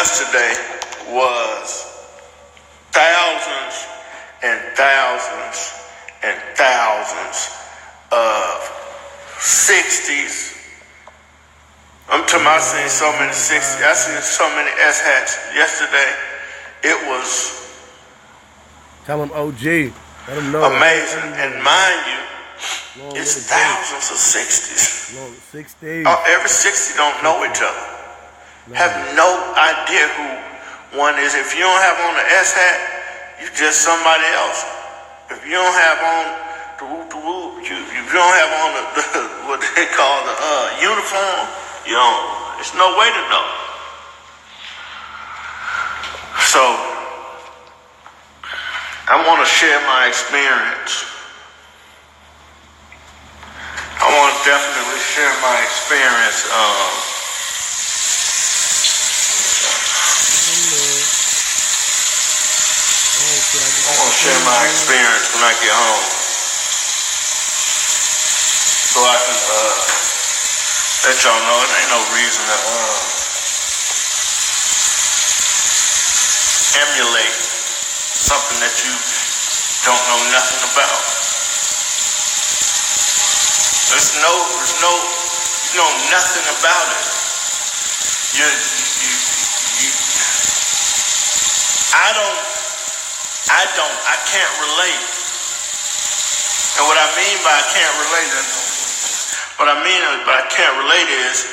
yesterday was thousands and thousands and thousands of 60s. I'm talking about, I seen so many 60s. I seen so many S-hats yesterday. It was Tell him OG. Let him know. Amazing. And mind you, it's thousands of 60s. 60s. Every 60 don't know each other. Have no idea who one is. If you don't have on the S-hat, you just somebody else. If you don't have on the whoop, if you don't have on the what they call the uniform, you don't. There's no way to know. So I want to share my experience. I want to definitely share my experience. I want to share my experience when I get home, so I can let y'all know it ain't no reason to emulate something that you don't know nothing about. There's no, you know nothing about it. I can't relate. And what I mean by I can't relate is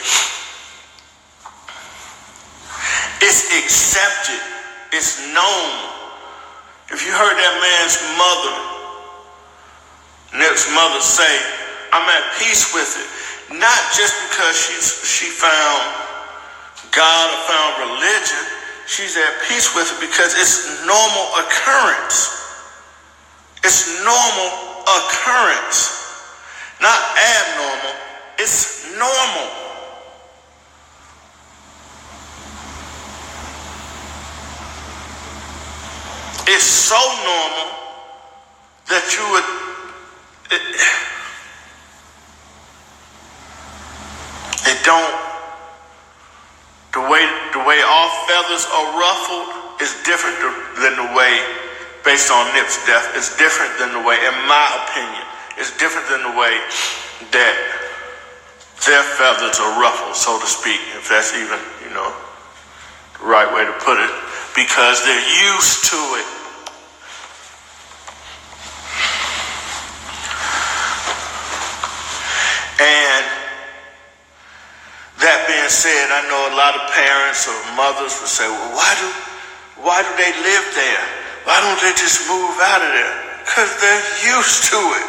it's accepted, it's known. If you heard that man's mother, Nip's mother say, I'm at peace with it. Not just because she found God or found religion. She's at peace with it because it's normal occurrence. It's normal occurrence. Not abnormal. It's normal. It's so normal that you would... It don't... The way all feathers are ruffled is different than the way, based on Nip's death, it's different than the way, in my opinion, it's different than the way that their feathers are ruffled, so to speak, if that's even, the right way to put it, because they're used to it. And that being said, I know a lot of parents or mothers would say, well, why do they live there? Why don't they just move out of there? Because they're used to it.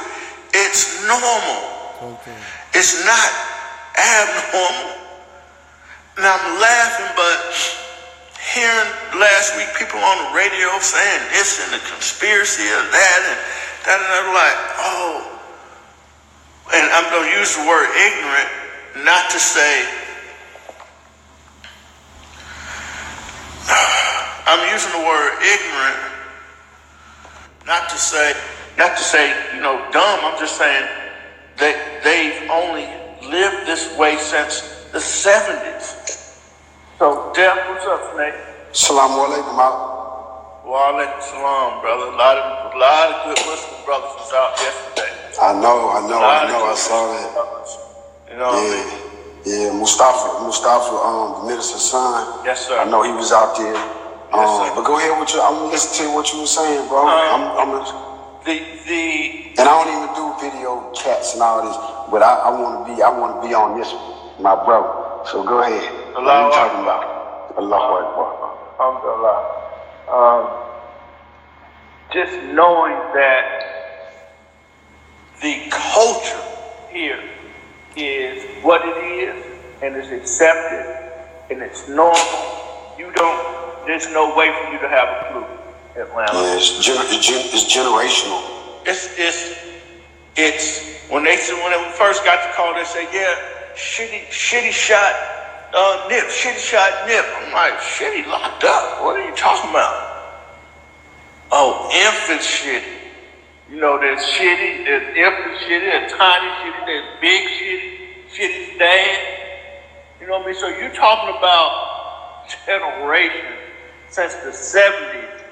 It's normal. Okay. It's not abnormal. And I'm laughing, but hearing last week people on the radio saying this and the conspiracy of that and that, and I'm like, oh. And I'm going to use the word ignorant, not to say, I'm using the word ignorant, not to say, dumb. I'm just saying they've only lived this way since the 70s. So, Jeff, what's up, Snake? Assalamu alaikum. Wa alaikum salam, brother. A lot of good Muslim brothers was out yesterday. I know. I saw that. You know what I mean? Yeah, Mustafa, the minister's son. Yes, sir. I know he was out there. Yes, sir. But go ahead with I'm gonna listen to what you were saying, bro. And I don't even do video chats and all this, but I want to be on this, my bro. So go ahead. What are you talking about? Allahu Akbar. Alhamdulillah. Just knowing that the culture here is what it is, and it's accepted, and it's normal. There's no way for you to have a clue, Atlanta. Yeah, it's generational. It's when they first got the call, they said, yeah, Shitty shot Nip. I'm like, Shitty locked up. What are you talking about? Oh, infant Shitty. There's Shitty, there's infant Shitty, there's tiny Shitty, there's big Shitty, Shitty's dad. You know what I mean? So you're talking about generation since the 70s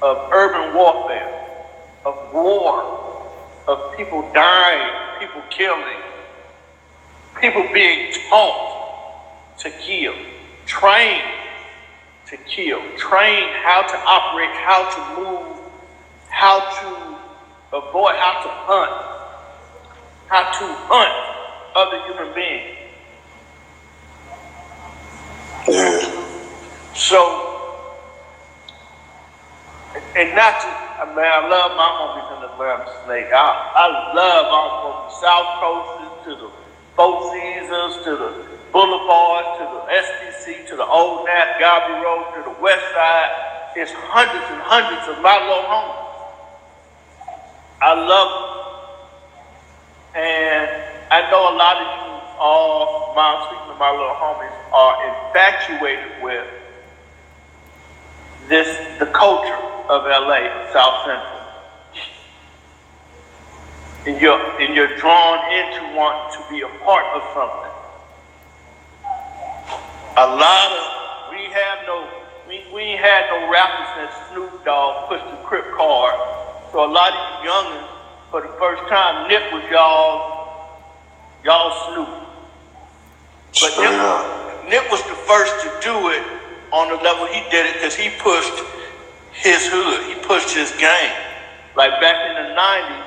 of urban warfare, of war, of people dying, people killing, people being taught to kill, trained to kill, trained how to operate, how to move, how to avoid, how to hunt other human beings. Yeah. So, and not just, I love my homies in the Atlanta Snake. I love all from the South Coast to the Four Seasons, to the Boulevard, to the SPC, to the Old Nat, Garvey Road, to the West Side. There's hundreds and hundreds of my little homies. I love them. And I know a lot of you all, speaking to my little homies, are infatuated with the culture of LA, South Central. And you're drawn into wanting to be a part of something. We ain't had no rappers since Snoop Dogg pushed the Crip card. So a lot of you youngins, for the first time, Nip was y'all Snoop. But Nip was the first to do it on the level he did it because he pushed his hood. He pushed his game. Like back in the 90s,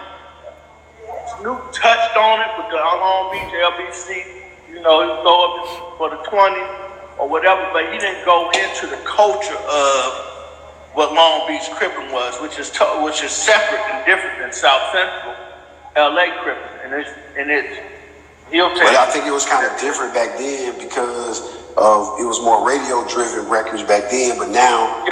Snoop touched on it with the Long Beach LBC. You know, he throw up for the 20s or whatever, but he didn't go into the culture of what Long Beach Crippin' was, which is separate and different than South Central LA Crippin'. But I think it was kind of different back then because it was more radio-driven records back then. But now,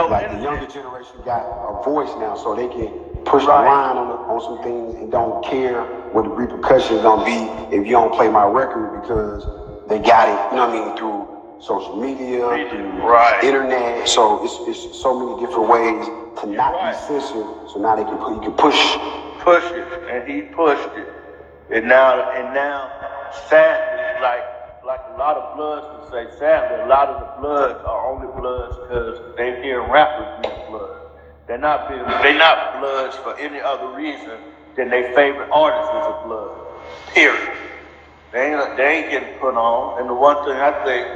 like the younger generation got a voice now, so they can push the line on some things and don't care what the repercussions gonna be if you don't play my record because they got it. You know what I mean? Through social media, through internet. So it's so many different ways to not be censored. So now you can push it, and he pushed it. And now, sadly, like a lot of Bloods would say, sadly, a lot of the Bloods are only Bloods because they hear rappers being Bloods. They're not Bloods for any other reason than their favorite artist is a Blood. Period. They ain't getting put on. And the one thing I think,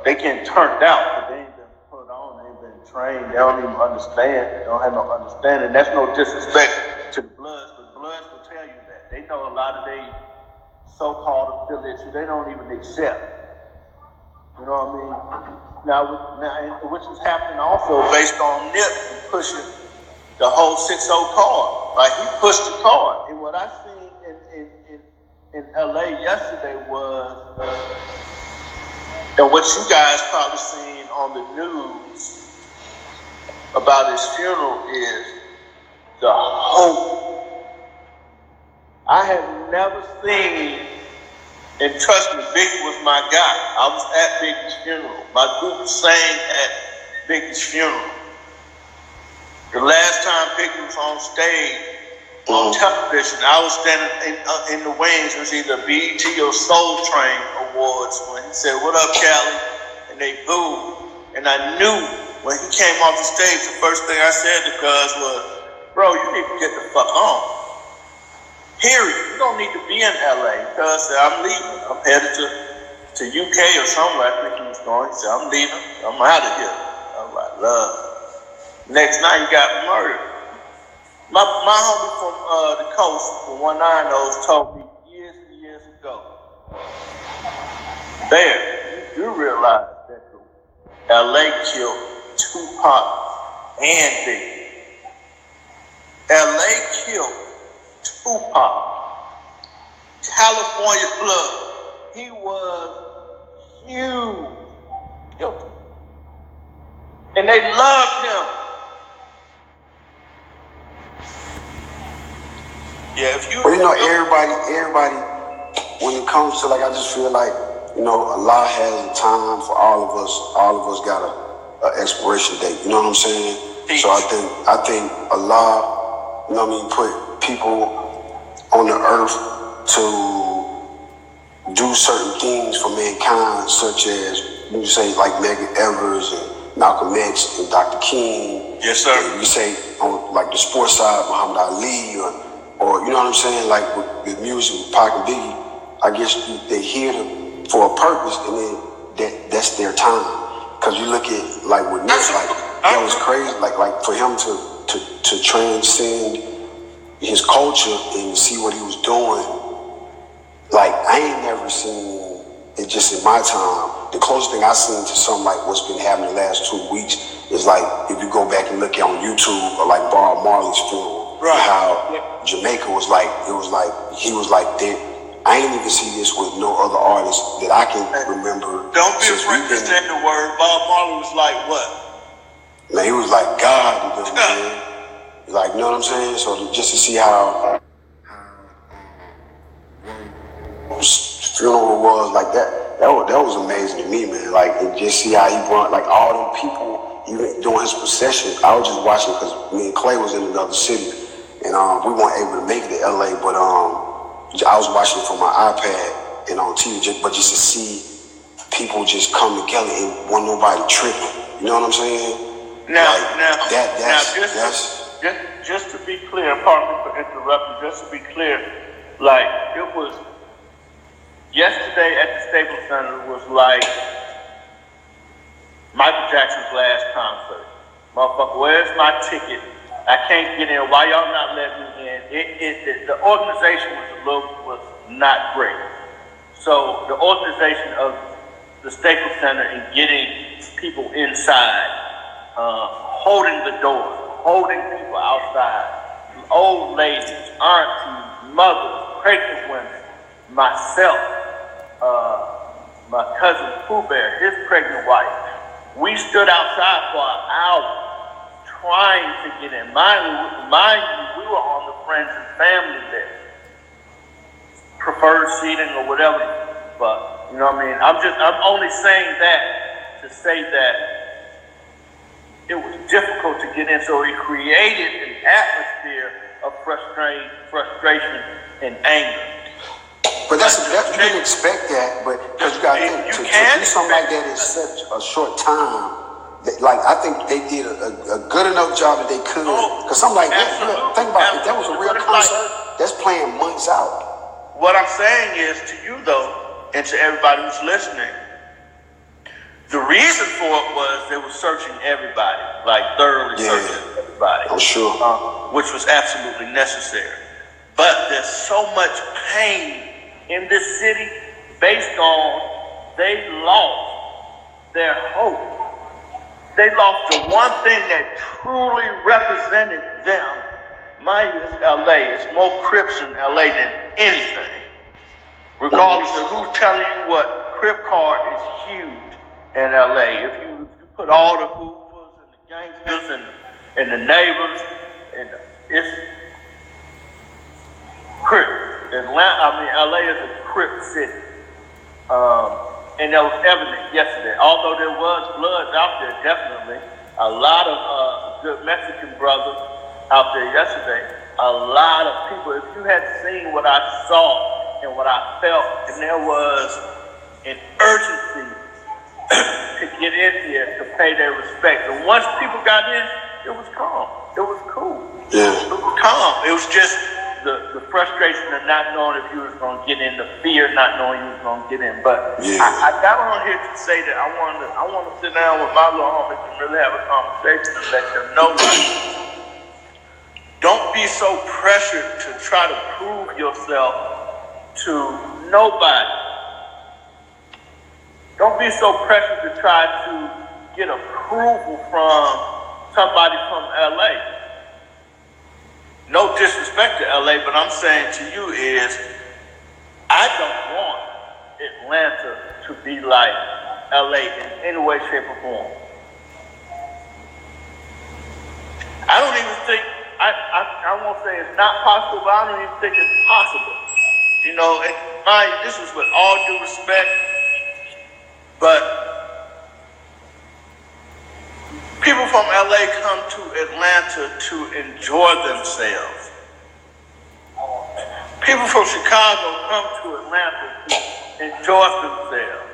they getting turned out, but they ain't been put on. They ain't been trained. They don't even understand. They don't have no understanding. That's no disrespect to the Bloods, but Bloods will tell you that. They know a lot of they so-called affiliates who they don't even accept. You know what I mean? Now, which is happening also based on Nip pushing the whole 6-0 card. Like he pushed the card. And what I seen in LA yesterday was, and what you guys probably seen on the news about his funeral is the hope. I have never seen, and trust me, Biggie was my guy. I was at Biggie's funeral. My group sang at Biggie's funeral. The last time Biggie was on stage, on television, I was standing in the wings. It was either BET or Soul Train Awards when he said, "What up, Cali?" And they booed. And I knew when he came off the stage, the first thing I said to Cuz was, "Bro, you need to get the fuck on. Period. You don't need to be in LA." Cuz said, "I'm leaving. I'm headed to UK or somewhere." I think he was going. He said, "I'm leaving. I'm out of here." I was like, "Love." Next night, he got murdered. My homie from the coast, from 190s, told me years and years ago, Bear, you realize that LA killed Tupac and Biggie. LA killed Tupac. California Blood. He was huge. And they loved him. Yeah, well, you know, everybody, when it comes to, like, I just feel like, you know, Allah has a time for all of us. All of us got a expiration date. You know what I'm saying? Peace. So I think Allah, you know what I mean, put people on the earth to do certain things for mankind, such as you say like Medgar Evers and Malcolm X and Dr. King. Yes, sir. And you say on like the sports side, Muhammad Ali, or you know what I'm saying, like with music, with Pac and Biggie. I guess they hear them for a purpose, and then that's their time. Because you look at like with Nick, like that was crazy. Like for him to transcend his culture and see what he was doing. Like, I ain't never seen it just in my time. The closest thing I've seen to something like what's been happening the last 2 weeks is like, if you go back and look on YouTube, or like Bob Marley's funeral, right. How Jamaica was like, he was like there. I ain't even see this with no other artist that I can remember. Don't be afraid to say the word. Bob Marley was like what? Man, he was like God, you know what I'm saying? Like, you know what I'm saying? So just to see how funeral was like that was amazing to me, man. Like, and just see how he brought like all them people, even during his procession. I was just watching because me and Clay was in another city, and we weren't able to make it to LA, but I was watching it from my iPad and on TV, but just to see people just come together and want nobody tripping. You know what I'm saying? Just to be clear, pardon me for interrupting. Just to be clear, like it was. Yesterday at the Staples Center was like Michael Jackson's last concert. Motherfucker, where's my ticket? I can't get in. Why y'all not letting me in? The organization was not great. So the organization of the Staples Center and getting people inside, holding the doors, holding people outside, old ladies, aunties, mothers, pregnant women, myself. My cousin Pooh Bear, his pregnant wife. We stood outside for an hour trying to get in. Mind you, we were on the friends and family there. Preferred seating or whatever. But, you know what I mean? I'm only saying that to say that it was difficult to get in. So it created an atmosphere of frustration and anger. But you didn't expect that, but because you got to think, to do something like that in such a short time, like I think they did a good enough job that they could. Because something like that, think about it, if that was a real concert, that's playing months out. What I'm saying is to you though, and to everybody who's listening, the reason for it was they were searching everybody, like thoroughly searching everybody. I'm sure. Which was absolutely necessary. But there's so much pain in this city based on they lost their hope. They lost the one thing that truly represented them. Mind you, it's LA. It's more Crips in LA than anything. Regardless of who's telling you what, Crip card is huge in LA. If you put all the hoopers and the gangsters and the neighbors, and it's Crip. LA is a Crip city. And that was evident yesterday. Although there was bloods out there, definitely. A lot of good Mexican brothers out there yesterday. A lot of people. If you had seen what I saw and what I felt, and there was an urgency to get in here to pay their respect. And once people got in, it was calm. It was cool. Yeah. It was calm. It was just the frustration of not knowing if you was going to get in, the fear not knowing you was going to get in. But I got on here to say that I want to sit down with my little homies and really have a conversation and let them know that don't be so pressured to try to prove yourself to nobody. Don't be so pressured to try to get approval from somebody from LA. No disrespect to LA, but I'm saying to you is, I don't want Atlanta to be like LA in any way, shape, or form. I don't even think, I won't say it's not possible, but I don't even think it's possible. You know, this is with all due respect, but people from LA come to Atlanta to enjoy themselves. People from Chicago come to Atlanta to enjoy themselves.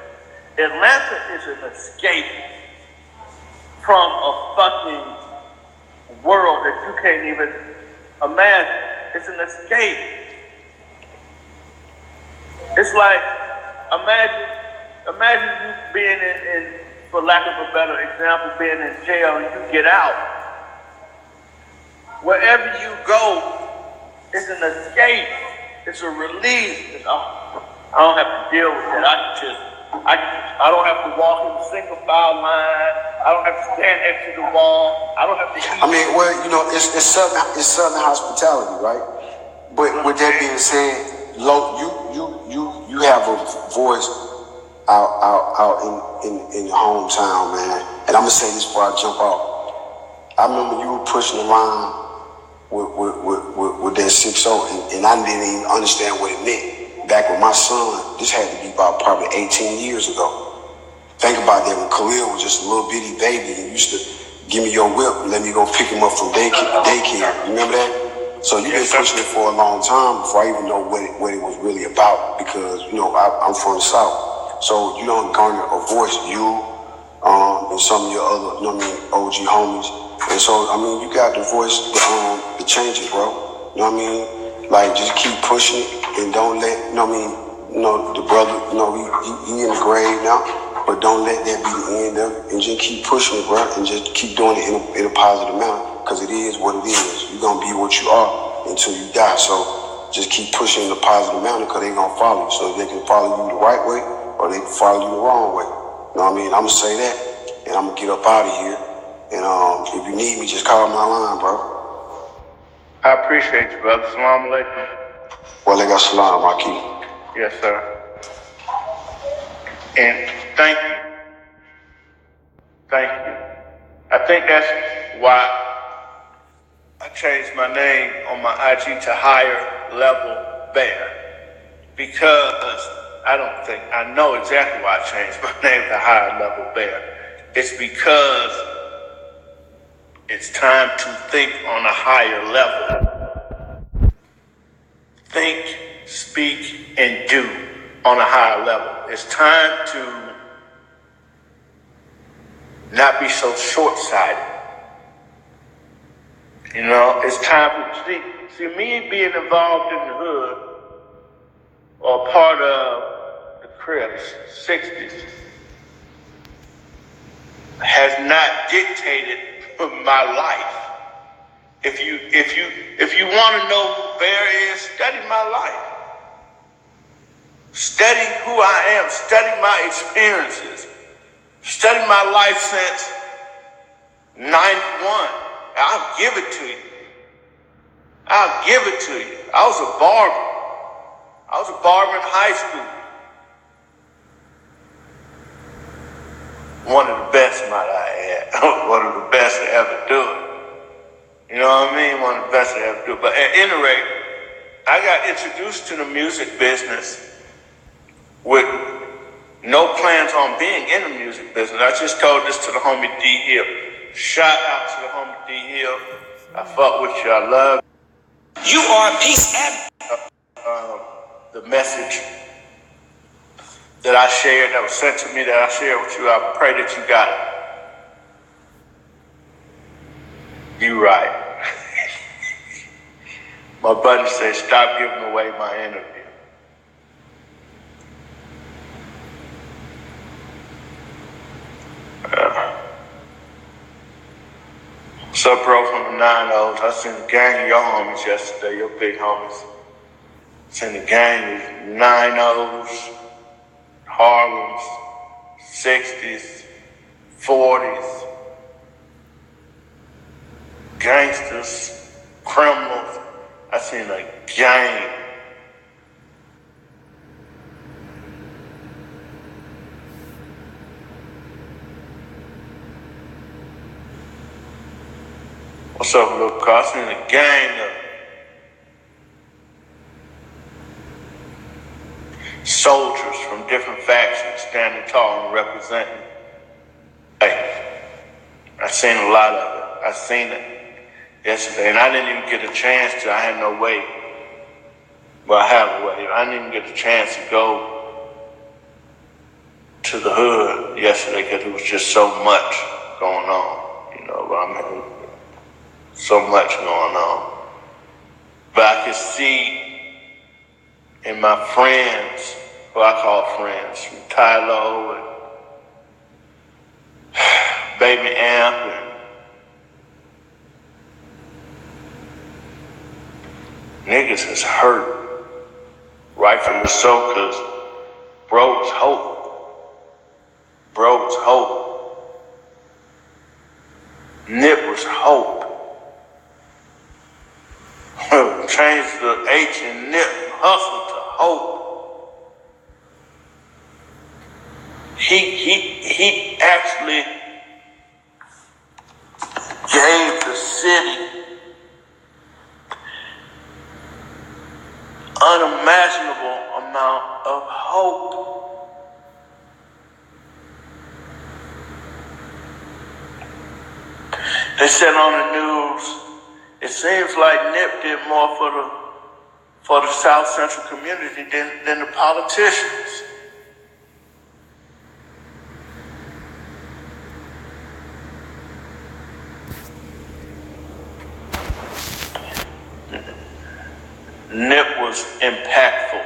Atlanta is an escape from a fucking world that you can't even imagine. It's an escape. It's like, imagine you being in, for lack of a better example, being in jail and you get out. Wherever you go, it's an escape. It's a release. I don't have to deal with it. I don't have to walk in single file line. I don't have to stand next to the wall. I don't have to eat. I mean, well, it's Southern hospitality, right? But with that being said, you have a voice out in your hometown, man. And I'm gonna say this before I jump off. I remember you were pushing the line with that 6-0, and I didn't even understand what it meant. Back with my son, this had to be about probably 18 years ago. Think about that when Khalil was just a little bitty baby and you used to give me your whip and let me go pick him up from daycare. You remember that? So you've been pushing it for a long time before I even know what it was really about, because, I'm from the South. So you don't garner a voice, you and some of your other, OG homies. And so, you got the voice to change it, bro. You know what I mean? Like, just keep pushing it and don't let, the brother, he in the grave now, but don't let that be the end of it. And just keep pushing it, bro, and just keep doing it in a positive manner, because it is what it is. You're going to be what you are until you die. So just keep pushing in a positive manner, because they're going to follow you. So they can follow you the right way or they can follow you the wrong way. You know what I mean? I'm going to say that, and I'm going to get up out of here. And if you need me, just call my line, bro. I appreciate you, brother. Assalamu alaikum. Wa alaikum assalam, Maki. Yes, sir. And thank you. Thank you. I think that's why I changed my name on my IG to Higher Level Bear. Because I know exactly why I changed my name to Higher Level Bear. It's because it's time to think on a higher level. Think, speak, and do on a higher level. It's time to not be so short-sighted. It's time to see me being involved in the hood or part of the Crips, 60s, has not dictated my life. If you want to know who Bear is, study my life. Study who I am. Study my experiences. Study my life since 91. I'll give it to you. I'll give it to you. I was a barber. I was a barber in high school. One of the best, might I add. One of the best to ever do it. You know what I mean? One of the best to ever do it. But at any rate, I got introduced to the music business with no plans on being in the music business. I just told this to the homie D Hill. Shout out to the homie D Hill. I fuck with you. I love you. You are a piece of the message that I shared, that was sent to me, that I shared with you. I pray that you got it. You right. My buddy said, stop giving away my interview. What's up, bro, from the 9-0s? I seen the gang of your homies yesterday, your big homies. Seen the gang of 9-0s, Harlems, 60s, 40s, gangsters, criminals. I seen a gang. What's up, little car? I seen a gang of soldiers from different factions standing tall and representing. Hey, I seen a lot of it. I seen it yesterday, and I didn't even get a chance to. I had no way. Well, I have a way. I didn't even get a chance to go to the hood yesterday because it was just so much going on. So much going on. But I could see in my friends, who I call friends, Tylo and Baby Amp and niggas is hurt. Rightfully so, because bro was hope. Nip was hope. Change the H in Nip, hustle to hope. He actually gave the city unimaginable amount of hope. They said on the news, it seems like Nip did more for the South Central community than the politicians. Nip was impactful.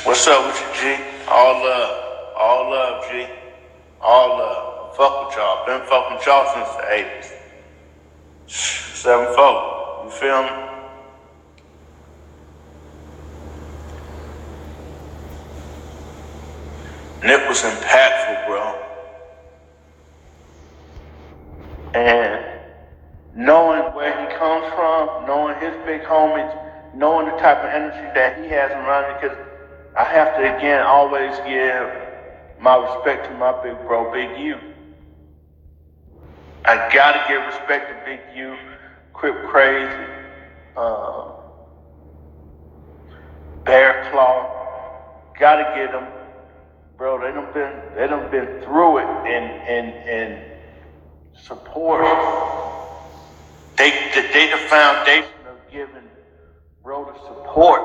What's up with you, G? All love, G. All love. Fuck with y'all. Been fucking with y'all since the 80s. 7-4. You feel me? Nip was impactful, bro. And knowing where he comes from, knowing his big homies, knowing the type of energy that he has around it, because I have to, again, always give my respect to my big bro, Big U. I gotta give respect to Big U, Crip Crazy, Bear Claw. Gotta get them, bro. They done been through it and support. They the foundation of giving bro the support.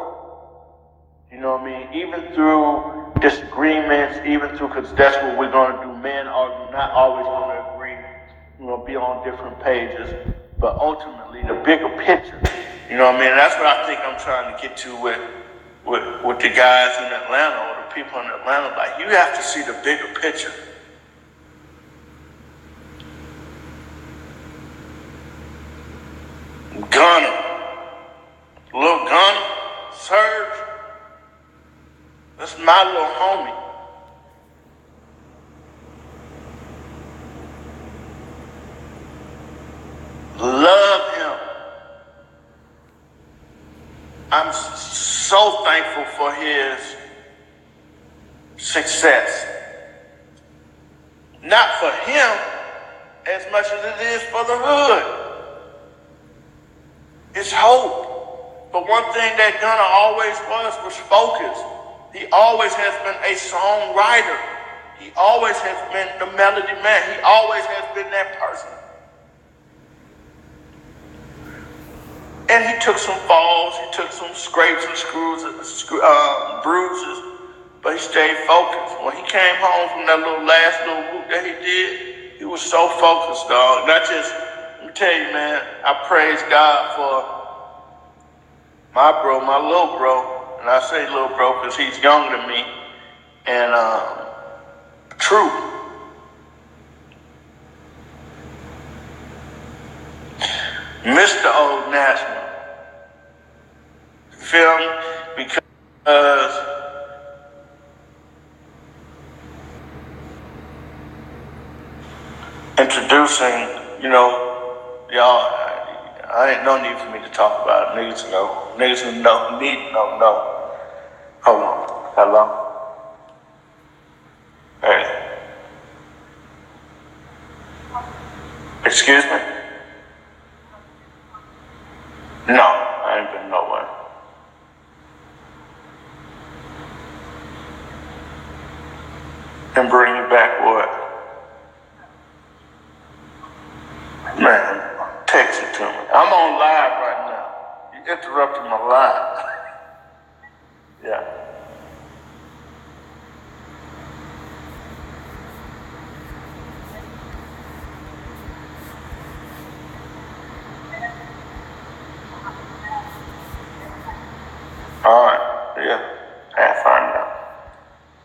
You know what I mean? Even through disagreements, because that's what we're gonna do. Men are not always gonna agree. We're gonna be on different pages, but ultimately the bigger picture. You know what I mean? That's what I think I'm trying to get to with the guys in Atlanta or the people in Atlanta. Like, you have to see the bigger picture. Gunna, Lil Gunna, Serge, that's my little homie. Love him. I'm so thankful for his success. Not for him as much as it is for the hood. It's hope. But one thing that Gunna always was focused. He always has been a songwriter. He always has been the melody man. He always has been that person. And he took some falls, he took some scrapes and bruises, but he stayed focused. When he came home from that last little whoop that he did, he was so focused, dog. Let me tell you, man, I praise God for my little bro. And I say little bro because he's younger than me. And True. Mr. Old National. Feel me? Because introducing, y'all, I ain't no need for me to talk about it. Niggas know. Niggas who know, need to know. Hold on. Hello? Hey. Excuse me? No, I ain't been nowhere. And bring you back what? Man, text it to me. I'm on live right now. You interrupted my live.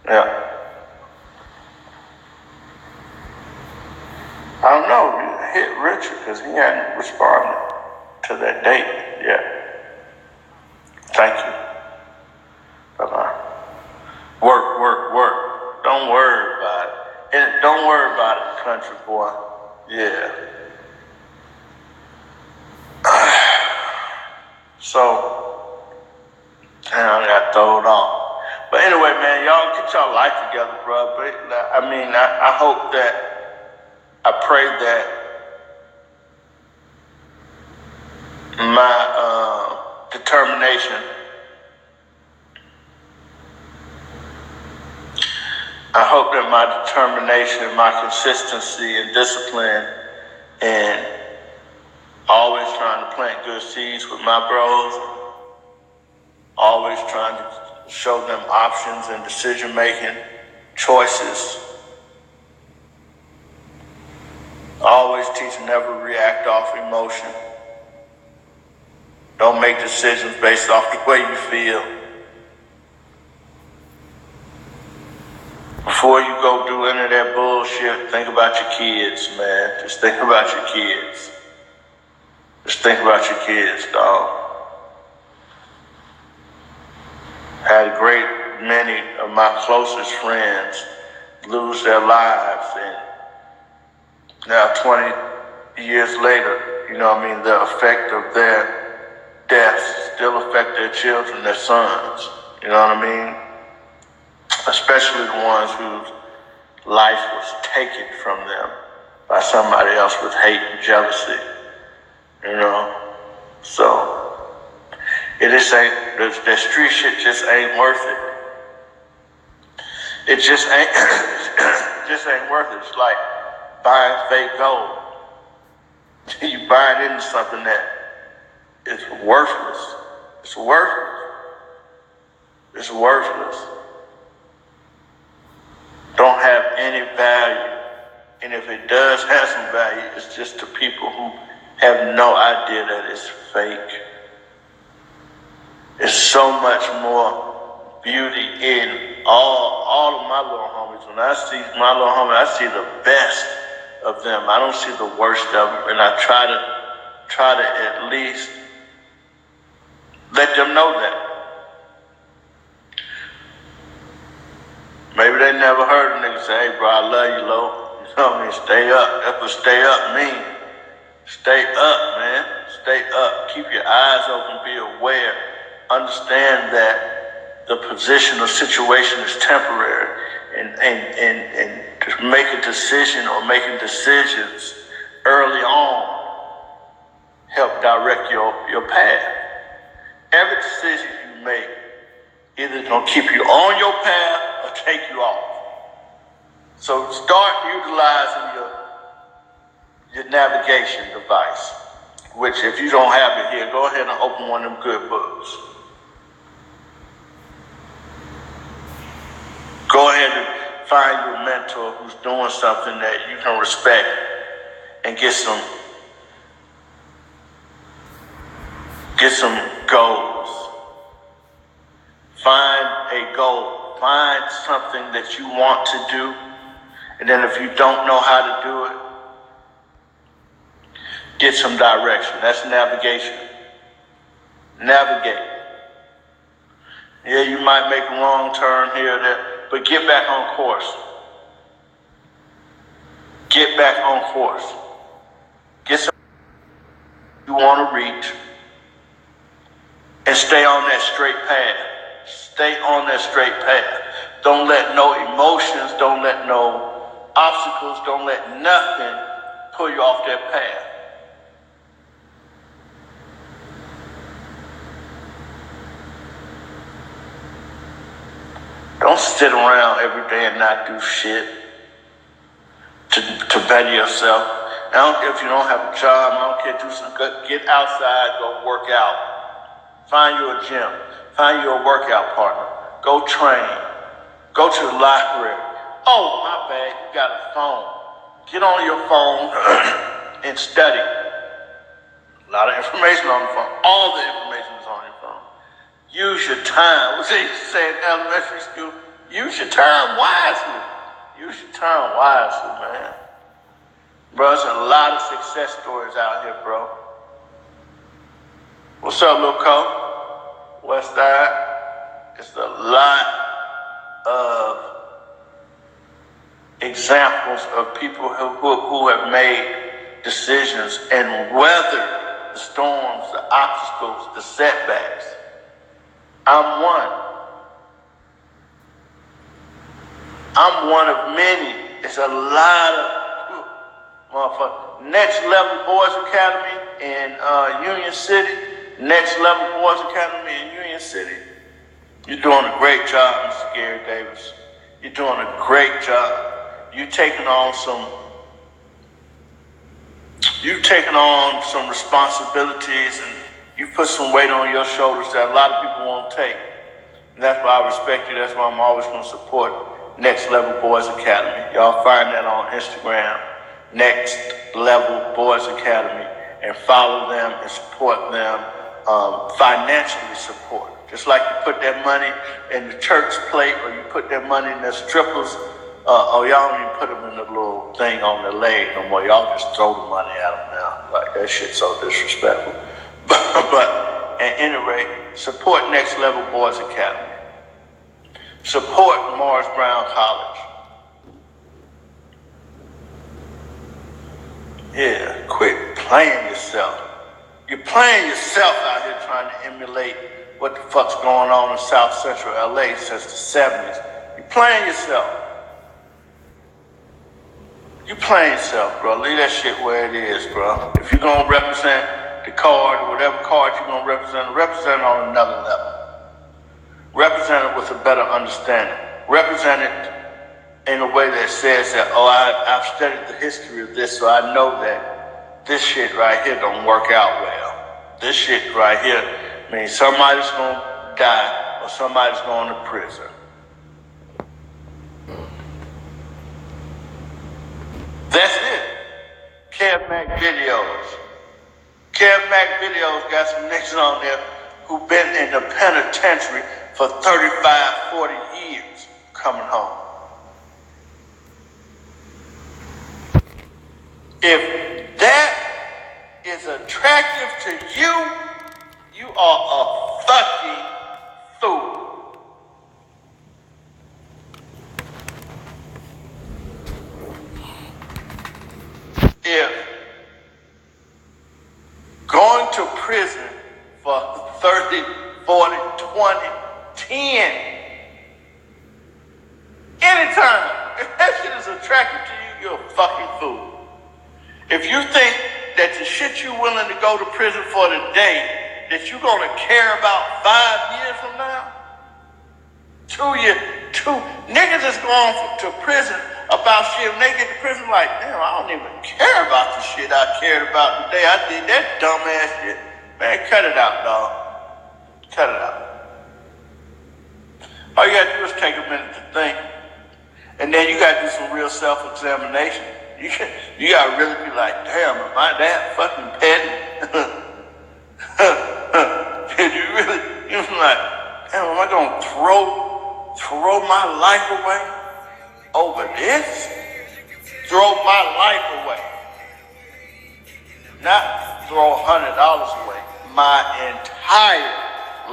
Yeah. I don't know. You hit Richard because he hadn't responded to that date yet. Thank you. Bye-bye. Work. Don't worry about it. And don't worry about it, country boy. Yeah. So, and I got thrown off. But anyway, man, y'all get y'all life together, bro. But I hope that, I pray that my determination, my consistency and discipline, and always trying to plant good seeds with my bros, always trying to show them options and decision-making choices, always teaching never react off emotion. Don't make decisions based off the way you feel. Before you go do any of that bullshit, think about your kids, man. Just think about your kids. Just think about your kids, dog. Had a great many of my closest friends lose their lives, and now 20 years later, the effect of their deaths still affect their children, their sons, you know what I mean? Especially the ones whose life was taken from them by somebody else with hate and jealousy, So, it just ain't, that street shit just ain't worth it. It just ain't, worth it. It's like buying fake gold. You buy it into something that is worthless. It's worthless. Don't have any value. And if it does have some value, it's just to people who have no idea that it's fake. There's so much more beauty in all of my little homies. When I see my little homies, I see the best of them. I don't see the worst of them. And I try to at least let them know that. Maybe they never heard a nigga say, hey bro, I love you, Lo. You know what I mean? Stay up. That's what stay up mean. Stay up, man. Stay up. Keep your eyes open. Be aware. Understand that the position or situation is temporary, and to make a decision or making decisions early on help direct your path. Every decision you make either gonna keep you on your path or take you off. So start utilizing your navigation device, which if you don't have it here, go ahead and open one of them good books. Go ahead and find your mentor who's doing something that you can respect and get some goals. Find a goal. Find something that you want to do. And then if you don't know how to do it, get some direction. That's navigation. Navigate. Yeah, you might make a wrong turn here or there, but get back on course. Get back on course. Get something you want to reach and stay on that straight path. Stay on that straight path. Don't let no emotions, don't let no obstacles, don't let nothing pull you off that path. Don't sit around every day and not do shit to better yourself. I don't care if you don't have a job. I don't care. Get outside, go work out. Find you a gym. Find you a workout partner. Go train. Go to the library. Oh, my bad. You got a phone. Get on your phone and study. A lot of information on the phone. All the information is on your phone. Use your time. What they say in elementary school? You should turn wisely. You should turn wisely, man. Bro, there's a lot of success stories out here, bro. What's up, Lil Cole? West Side? It's a lot of examples of people who have made decisions and weathered the storms, the obstacles, the setbacks. I'm one. I'm one of many. It's a lot of motherfuckers. Next Level Boys Academy in Union City. Next Level Boys Academy in Union City. You're doing a great job, Mr. Gary Davis. You're doing a great job. You're taking on some responsibilities, and you put some weight on your shoulders that a lot of people won't take. And that's why I respect you. That's why I'm always going to support Next Level Boys Academy. Y'all find that on Instagram, Next Level Boys Academy, and follow them and support them, financially support. Just like you put that money in the church plate, or you put that money in the strippers, or y'all don't even put them in the little thing on the leg no more. Y'all just throw the money at them now. Like, that shit's so disrespectful. But at any rate, support Next Level Boys Academy. Support Morris Brown College. Yeah, quit playing yourself. You're playing yourself out here trying to emulate what the fuck's going on in South Central LA since the 70s. You're playing yourself. You playing yourself, bro. Leave that shit where it is, bro. If you're gonna represent the card, or whatever card you're gonna represent it on another level. Represent it with a better understanding. Represent it in a way that says that, I've studied the history of this, so I know that this shit right here don't work out well. This shit right here means somebody's gonna die or somebody's going to prison. That's it. Kev Mac Videos. Kev Mac Videos got some niggas on there who've been in the penitentiary for 35, 40 years coming home. If that is attractive to you, you are a fucking fool. If going to prison for 30, 40, 20, 10, anytime, if that shit is attractive to you, you're a fucking fool. If you think that the shit you willing to go to prison for today, that you're gonna care about 5 years from now, 2 years, niggas is going to prison about shit, when they get to prison like, damn, I don't even care about the shit I cared about today. I did that dumbass shit. Man, cut it out, dog. Cut it out. All you gotta do is take a minute to think. And then you gotta do some real self-examination. You gotta really be like, damn, am I that fucking petty? Did you really, like, damn, am I gonna throw my life away over this? Throw my life away. Not throw $100 away. My entire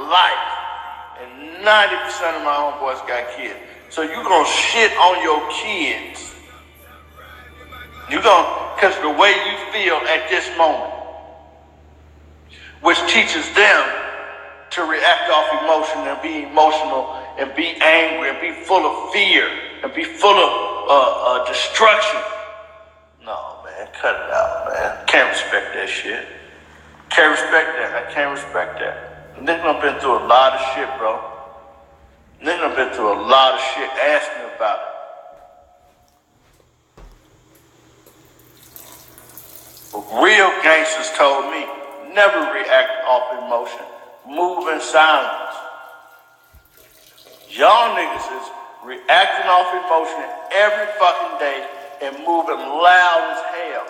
life. And 90% of my homeboys got kids. So you gonna shit on your kids. Because the way you feel at this moment, which teaches them to react off emotion and be emotional and be angry and be full of fear and be full of destruction. No, man, cut it out, man. Can't respect that shit. Can't respect that. I can't respect that. Nigga done been through a lot of shit, bro. Nigga done been through a lot of shit. Ask me about it. Real gangsters told me, never react off emotion. Move in silence. Y'all niggas is reacting off emotion every fucking day and moving loud as hell.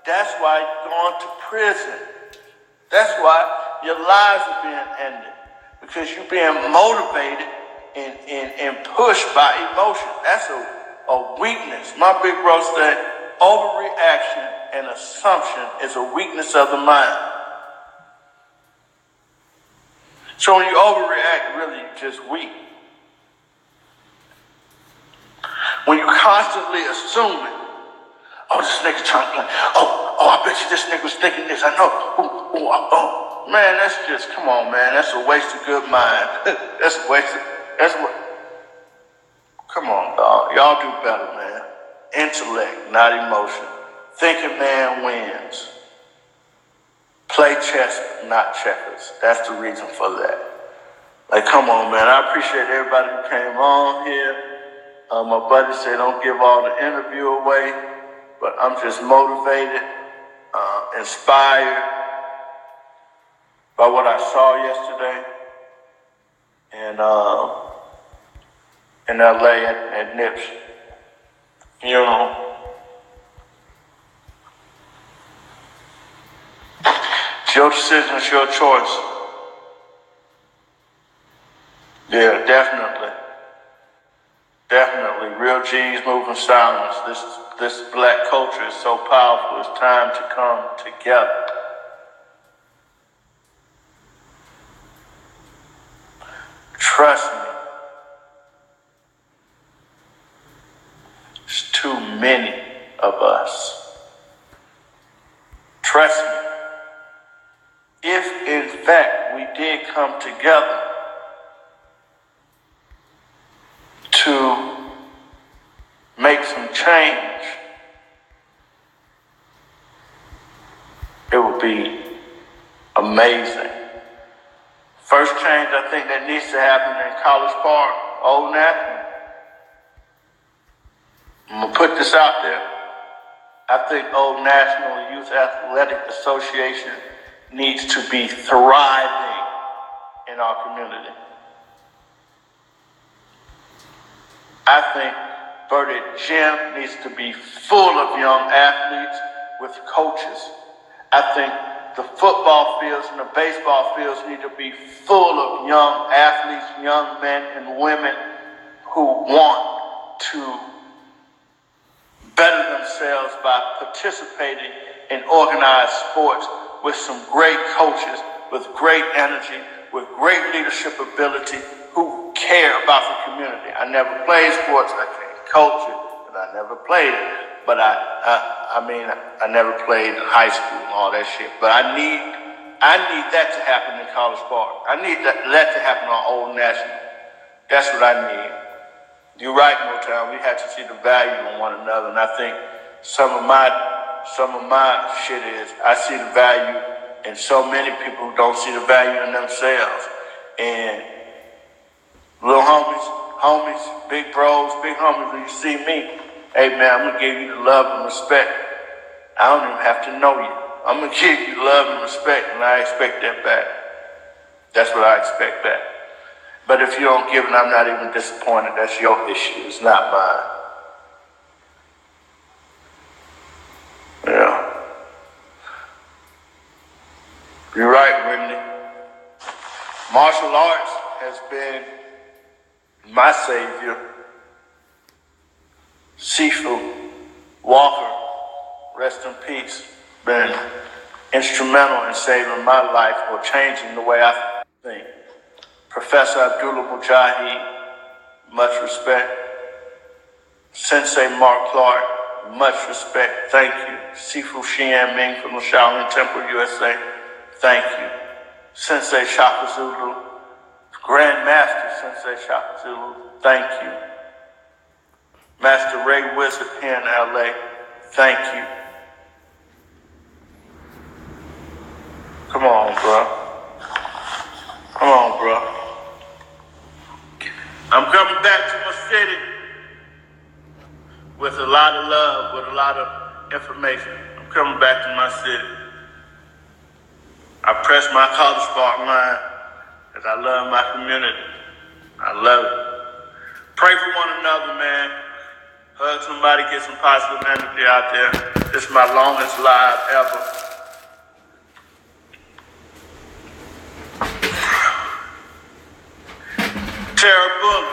That's why you're going to prison. That's why your lives are being ended. Because you're being motivated and pushed by emotion. That's a weakness. My big bro said overreaction and assumption is a weakness of the mind. So when you overreact, really you're just weak. When you constantly assuming, oh, this nigga trying to play. Oh, I bet you this nigga was thinking this. I know. Man, that's just, come on, man. That's a waste of good mind. Come on, dog. Y'all do better, man. Intellect, not emotion. Thinking man wins. Play chess, not checkers. That's the reason for that. Like, come on, man. I appreciate everybody who came on here. My buddy said don't give all the interview away, but I'm just motivated, inspired by what I saw yesterday in LA at Nips. You know, it's your decision, it's your choice. Yeah, definitely. Definitely. Real G's move in silence. This black culture is so powerful. It's time to come together. Trust me. It's too many of us. Trust me. If in fact we did come together to make some change, it would be amazing. First change I think that needs to happen in College Park, Old National. I'm going to put this out there. I think Old National Youth Athletic Association needs to be thriving in our community. I think Burdett Gym needs to be full of young athletes with coaches. I think the football fields and the baseball fields need to be full of young athletes, young men and women who want to better themselves by participating in organized sports with some great coaches, with great energy, with great leadership ability, who care about the community. I never played sports, I can't coach it, and I never played it. But I never played in high school and all that shit. But I need that to happen in College Park. I need that to happen on Old National. That's what I need. You're right, Motown. We have to see the value in one another, and I think some of my shit is I see the value in so many people who don't see the value in themselves. And little homies, big bros, big homies, when you see me, hey man, I'm gonna give you the love and respect. I don't even have to know you. I'm gonna give you love and respect, and I expect that back. That's what I expect back. But if you don't give it, I'm not even disappointed. That's your issue. It's not mine. Yeah. You're right, Whitney. Martial arts has been my savior. Sifu Walker, rest in peace, been instrumental in saving my life or changing the way I think. Professor Abdullah Mujahid, much respect. Sensei Mark Clark, much respect, thank you. Sifu Xian Ming from the Shaolin Temple, USA, thank you. Sensei Shaka Zulu, Grand Master Sensei Shaka Zulu, thank you. Master Ray Wizard here in LA, thank you. Come on, bro. Come on, bro. I'm coming back to my city with a lot of love, with a lot of information. I'm coming back to my city. I press my College Park line because I love my community. I love it. Pray for one another, man. Hug somebody, get some positive energy out there. This is my longest live ever. Tara Bully,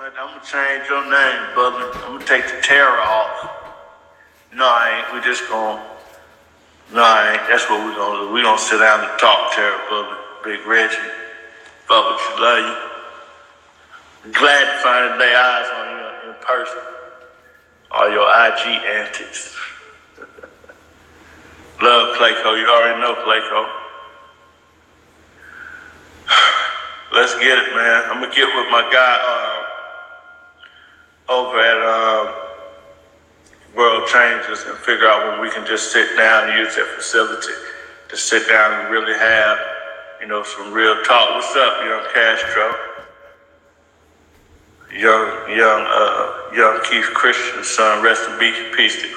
I'm gonna change your name, brother. I'm gonna take the terror off. No, I ain't. We just gonna. No, I ain't. That's what we gonna do. We gonna sit down and talk terror, brother. Big Reggie. Fuck with you, love you. I'm glad to find lay eyes on you in person. All your IG antics. Love Playco. You already know Playco. Let's get it, man. I'm gonna get with my guy over at World Changers and figure out when we can just sit down and use that facility to sit down and really have, some real talk. What's up, young Castro? Young Keith Christian's son. Rest in peace to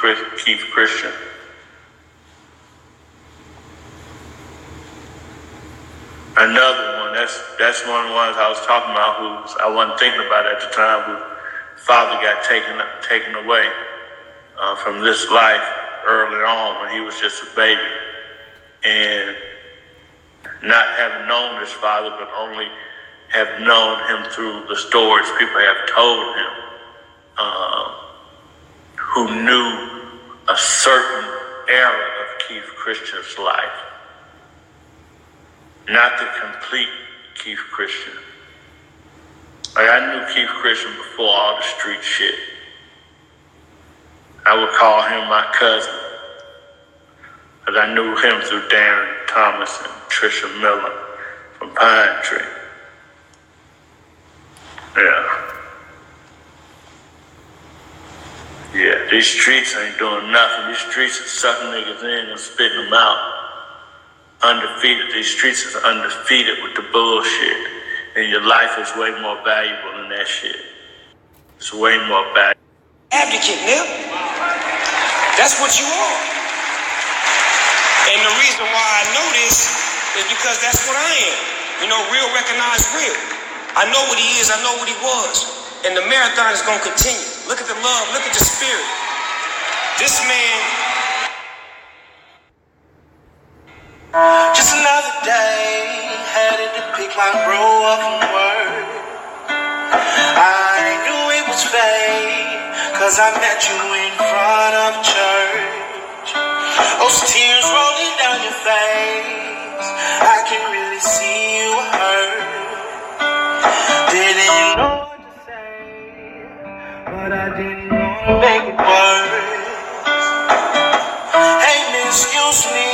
Keith Christian. Another one. That's one of the ones I was talking about. Who I wasn't thinking about at the time. Whose father got taken away from this life early on when he was just a baby, and not having known his father, but only have known him through the stories people have told him, who knew a certain era of Keith Christian's life. Not the complete Keith Christian. Like, I knew Keith Christian before all the street shit. I would call him my cousin, but I knew him through Darren Thomas and Trisha Miller from Pine Tree. Yeah, these streets ain't doing nothing. These streets are sucking niggas in and spitting them out. Undefeated. These streets is undefeated with the bullshit. And your life is way more valuable than that shit. It's way more valuable. Advocate, Nip. That's what you are. And the reason why I know this is because that's what I am. Real recognize real. I know what he is. I know what he was. And the marathon is going to continue. Look at the love. Look at the spirit. This man. Just another day, headed to pick my bro up from work. I knew it was fate, cause I met you in front of church. Those tears rolling down your face, I can really see you hurt. Didn't know what to say, but I didn't want to make it worse. Hey, excuse me,